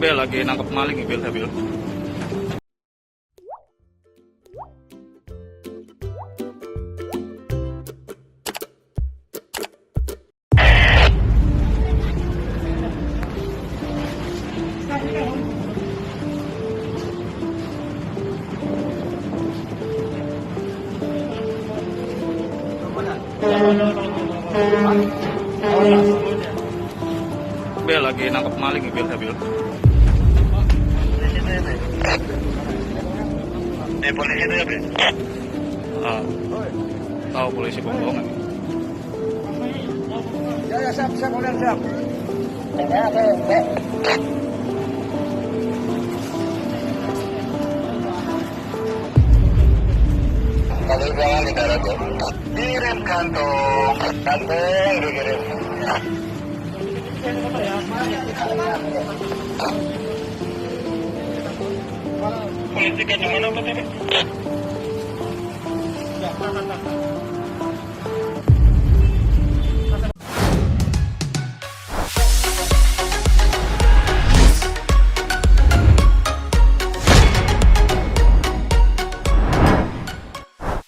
Bel lagi nangkep maling ya Bel, Bel. Bel lagi nangkep maling ya Bel, Bel. Polisi itu ya, Bel? Tahu polisi pembohongan. Ya, siap, kemudian siap. Kalau jangan di darat ya. Kirim kantong dikirim. Polisi kan di mana Pak?